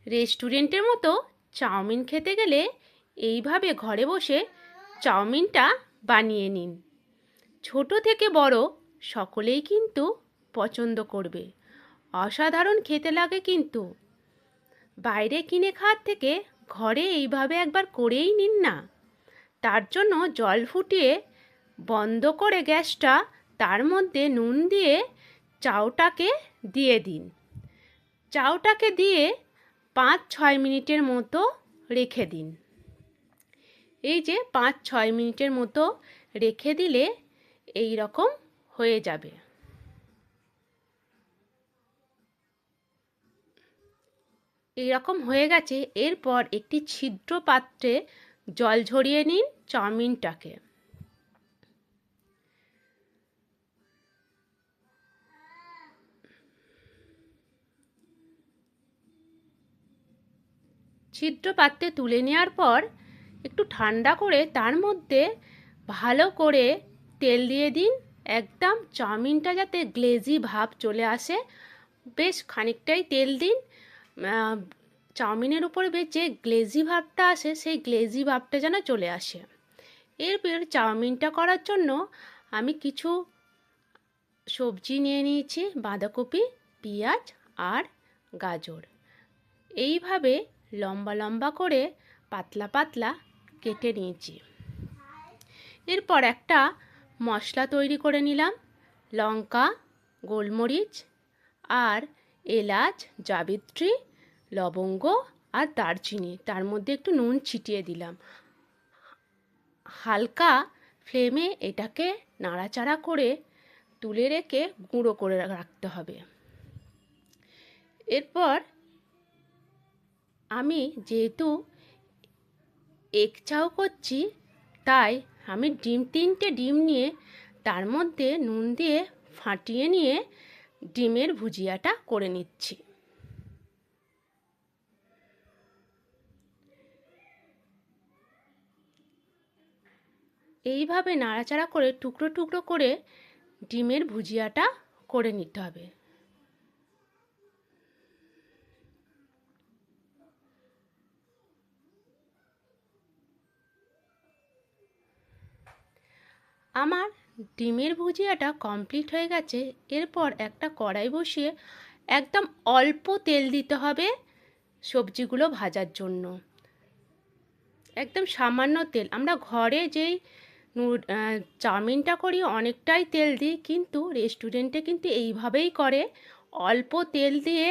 রেস্টুরেন্টের মতো চাউমিন খেতে গেলে এইভাবে ঘরে বসে চাউমিনটা বানিয়ে নিন। ছোট থেকে বড় সকলেই কিন্তু পছন্দ করবে। অসাধারণ খেতে লাগে কিন্তু। বাইরে কিনে খাওয়ার থেকে ঘরে এইভাবে একবার করেই নিন না। তার জন্য জল ফুটিয়ে বন্ধ করে গ্যাসটা, তার মধ্যে নুন দিয়ে চাউটাকে দিয়ে দিন। চাউটাকে দিয়ে 5-6 মিনিটের মতো রেখে দিন। এই যে 5-6 মিনিটের মতো রেখে দিলে এই রকম হয়ে যাবে। এই রকম হয়ে গেছে। এরপর একটি ছিদ্র পাত্রে জল ঝরিয়ে নিন চাউমিনটাকে। ছিদ্র পাত্রে তুলে নেওয়ার পর একটু ঠান্ডা করে তার মধ্যে ভালো করে তেল দিয়ে দিন। একদম চাউমিনটা যাতে গ্লেজি ভাব চলে আসে, বেশ খানিকটাই তেল দিন। চাউমিনের উপরে বেশ যে গ্লেজি ভাবটা আসে, সেই গ্লেজি ভাবটা যেন চলে আসে। এরপর চাউমিনটা করার জন্য আমি কিছু সবজি নিয়ে নিয়েছি, বাঁধাকপি, পেঁয়াজ আর গাজর। এইভাবে লম্বা লম্বা করে পাতলা পাতলা কেটে নিয়েছি। এরপর একটা মশলা তৈরি করে নিলাম। লঙ্কা, গোলমরিচ আর এলাচ, জাবিত্রী, লবঙ্গ আর দারচিনি, তার মধ্যে একটু নুন ছিটিয়ে দিলাম। হালকা ফ্লেমে এটাকে নাড়াচাড়া করে তুলে রেখে গুঁড়ো করে রাখতে হবে। এরপর আমি যেহেতু এগ চাও করছি, তাই আমি 3টে ডিম নিয়ে তার মধ্যে নুন দিয়ে ফাটিয়ে নিয়ে ডিমের ভুজিয়াটা করে নিচ্ছি। এইভাবে নাড়াচাড়া করে টুকরো টুকরো করে ডিমের ভুজিয়াটা করে নিতে হবে। আমার ডিমের ভুজিয়াটা কমপ্লিট হয়ে গেছে। এরপর একটা কড়াই বসিয়ে একদম অল্প তেল দিতে হবে সবজিগুলো ভাজার জন্য। একদম সামান্য তেল। আমরা ঘরে যেই চাউমিনটা করি অনেকটাই তেল দিই, কিন্তু রেস্টুরেন্টে কিন্তু এইভাবেই করে। অল্প তেল দিয়ে